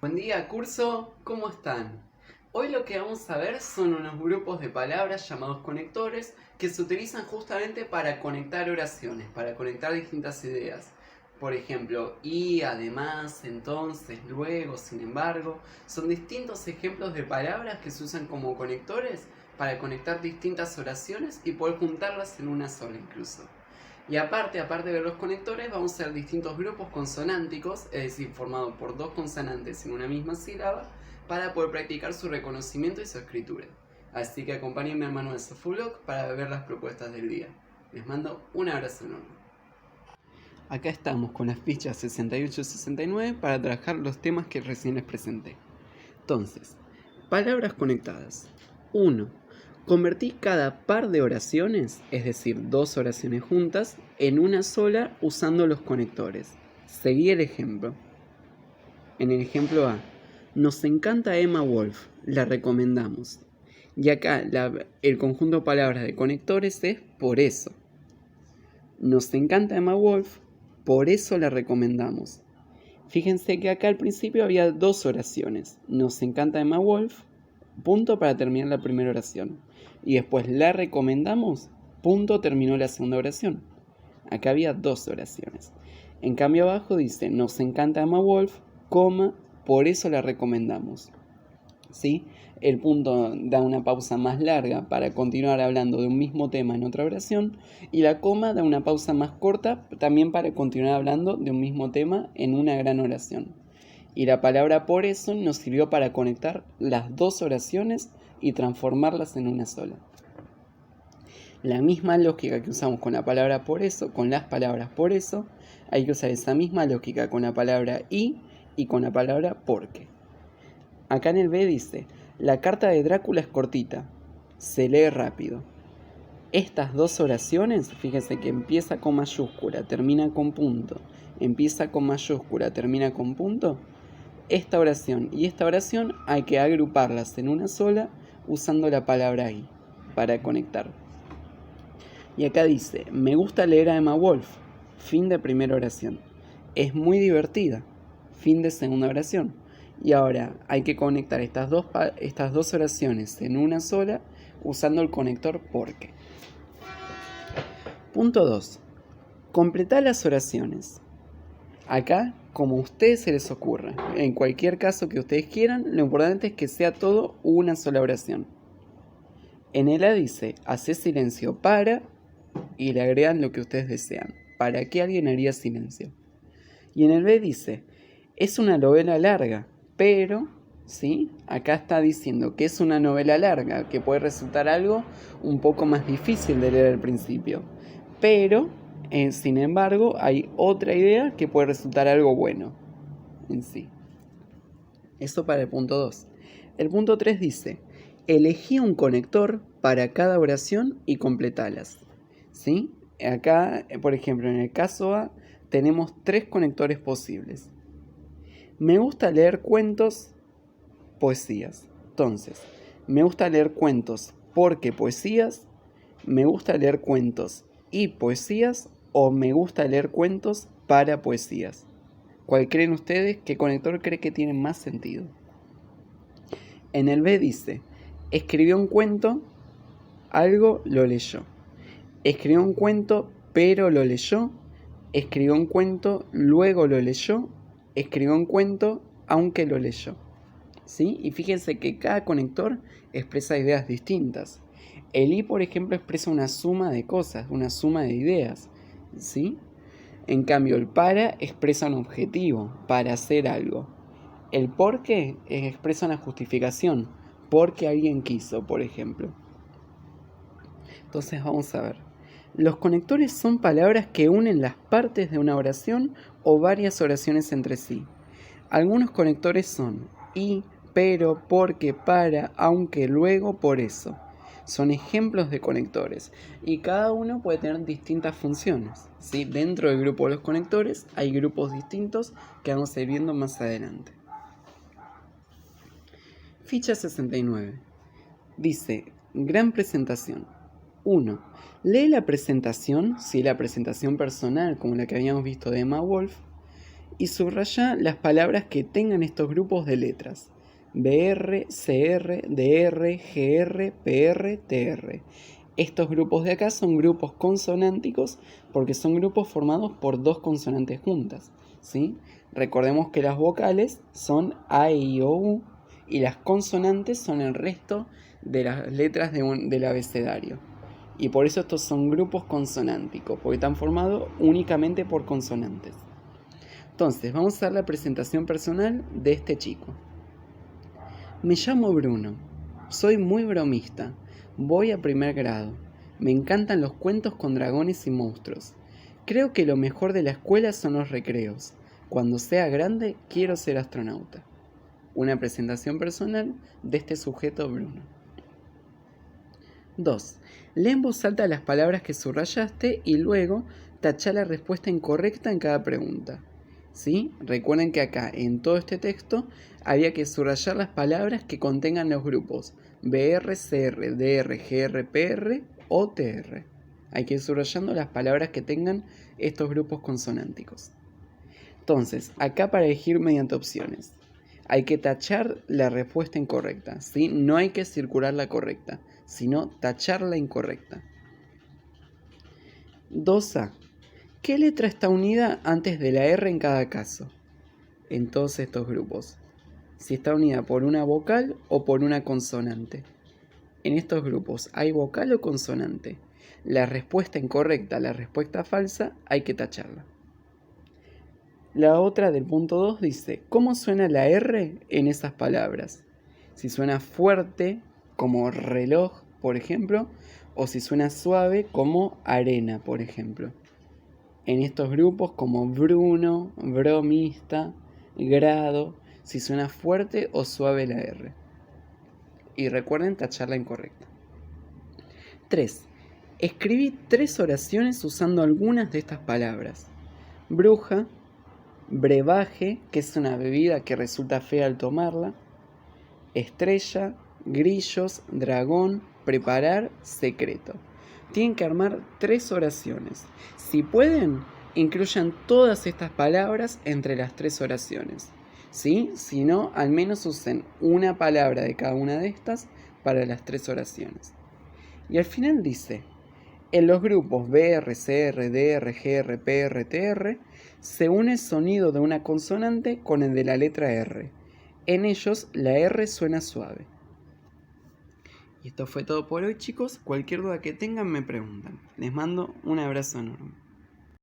Buen día, curso, ¿cómo están? Hoy lo que vamos a ver son unos grupos de palabras llamados conectores que se utilizan justamente para conectar oraciones, para conectar distintas ideas. Por ejemplo, y, además, entonces, luego, sin embargo, son distintos ejemplos de palabras que se usan como conectores para conectar distintas oraciones y poder juntarlas en una sola incluso. Y aparte de los conectores, vamos a ver distintos grupos consonánticos, es decir, formados por dos consonantes en una misma sílaba, para poder practicar su reconocimiento y su escritura. Así que acompáñenme al manual Sofulog para ver las propuestas del día. Les mando un abrazo enorme. Acá estamos con las fichas 68 y 69 para trabajar los temas que recién les presenté. Entonces, palabras conectadas. 1. Convertí cada par de oraciones, es decir, dos oraciones juntas, en una sola usando los conectores. Seguí el ejemplo. En el ejemplo A, nos encanta Emma Wolf, la recomendamos. Y acá el conjunto de palabras de conectores es por eso. Nos encanta Emma Wolf, por eso la recomendamos. Fíjense que acá al principio había dos oraciones. Nos encanta Emma Wolf, punto para terminar la primera oración. Y después la recomendamos, punto, terminó la segunda oración. Acá había dos oraciones. En cambio abajo dice, nos encanta Emma Wolf, coma, por eso la recomendamos. ¿Sí? El punto da una pausa más larga para continuar hablando de un mismo tema en otra oración y la coma da una pausa más corta también para continuar hablando de un mismo tema en una gran oración. Y la palabra por eso nos sirvió para conectar las dos oraciones y transformarlas en una sola. La misma lógica que usamos con la palabra por eso, con las palabras por eso, hay que usar esa misma lógica con la palabra y con la palabra porque. Acá en el B dice, la carta de Drácula es cortita, se lee rápido. Estas dos oraciones, fíjense que empieza con mayúscula, termina con punto, empieza con mayúscula, termina con punto. Esta oración y esta oración hay que agruparlas en una sola usando la palabra y para conectar. Y acá dice, me gusta leer a Emma Wolf, fin de primera oración. Es muy divertida, fin de segunda oración. Y ahora hay que conectar estas dos oraciones en una sola usando el conector porque. Punto 2. Completar las oraciones. Acá, como a ustedes se les ocurra, en cualquier caso que ustedes quieran, lo importante es que sea todo una sola oración. En el A dice, hace silencio para, y le agregan lo que ustedes desean. ¿Para qué alguien haría silencio? Y en el B dice, es una novela larga, pero, ¿sí? Acá está diciendo que es una novela larga, que puede resultar algo un poco más difícil de leer al principio. Pero, sin embargo, hay otra idea que puede resultar algo bueno en sí. Eso para el punto 2. El punto 3 dice, elegí un conector para cada oración y completalas. ¿Sí? Acá, por ejemplo, en el caso A, tenemos 3 conectores posibles. Me gusta leer cuentos, poesías. Entonces, me gusta leer cuentos porque poesías, me gusta leer cuentos y poesías o me gusta leer cuentos para poesías. ¿Cuál creen ustedes? ¿Qué conector cree que tiene más sentido? En el B dice, escribió un cuento, algo lo leyó. Escribió un cuento, pero lo leyó. Escribió un cuento, luego lo leyó. Escribió un cuento, aunque lo leyó. ¿Sí? Y fíjense que cada conector expresa ideas distintas. El y, por ejemplo, expresa una suma de cosas, una suma de ideas. ¿Sí? En cambio, el para expresa un objetivo, para hacer algo. El por qué expresa una justificación, porque alguien quiso, por ejemplo. Entonces vamos a ver. Los conectores son palabras que unen las partes de una oración o varias oraciones entre sí. Algunos conectores son y, pero, porque, para, aunque, luego, por eso. Son ejemplos de conectores y cada uno puede tener distintas funciones. ¿Sí? Dentro del grupo de los conectores hay grupos distintos que vamos a ir viendo más adelante. Ficha 69. Dice, gran presentación. 1. Lee la presentación, si la presentación personal como la que habíamos visto de Emma Wolf, y subraya las palabras que tengan estos grupos de letras. BR, CR, DR, GR, PR, TR. Estos grupos de acá son grupos consonánticos porque son grupos formados por dos consonantes juntas, ¿sí? Recordemos que las vocales son A, I, O, U y las consonantes son el resto de las letras del abecedario. Y por eso estos son grupos consonánticos, porque están formados únicamente por consonantes. Entonces, vamos a hacer la presentación personal de este chico. Me llamo Bruno, soy muy bromista, voy a primer grado, me encantan los cuentos con dragones y monstruos. Creo que lo mejor de la escuela son los recreos. Cuando sea grande, quiero ser astronauta. Una presentación personal de este sujeto Bruno. 2. Lee en voz alta las palabras que subrayaste y luego tachá la respuesta incorrecta en cada pregunta. ¿Sí? Recuerden que acá, en todo este texto, había que subrayar las palabras que contengan los grupos BR, CR, DR, GR, PR o TR. Hay que ir subrayando las palabras que tengan estos grupos consonánticos. Entonces, acá para elegir mediante opciones, hay que tachar la respuesta incorrecta, ¿sí? No hay que circular la correcta, sino tachar la incorrecta. 2A. ¿Qué letra está unida antes de la R en cada caso? En todos estos grupos. Si está unida por una vocal o por una consonante. En estos grupos, ¿hay vocal o consonante? La respuesta incorrecta, la respuesta falsa, hay que tacharla. La otra del punto 2 dice, ¿cómo suena la R en esas palabras? Si suena fuerte, como reloj, por ejemplo, o si suena suave, como arena, por ejemplo. En estos grupos como Bruno, bromista, grado, si suena fuerte o suave la R. Y recuerden tachar la incorrecta. 3. Escribí 3 oraciones usando algunas de estas palabras. Bruja, brebaje, que es una bebida que resulta fea al tomarla, estrella, grillos, dragón, preparar, secreto. Tienen que armar 3 oraciones. Si pueden, incluyan todas estas palabras entre las 3 oraciones. ¿Sí? Si no, al menos usen una palabra de cada una de estas para las 3 oraciones. Y al final dice, en los grupos BR, CR, DR, GR, PR, TR, se une el sonido de una consonante con el de la letra R. En ellos, la R suena suave. Y esto fue todo por hoy, chicos. Cualquier duda que tengan me preguntan. Les mando un abrazo enorme.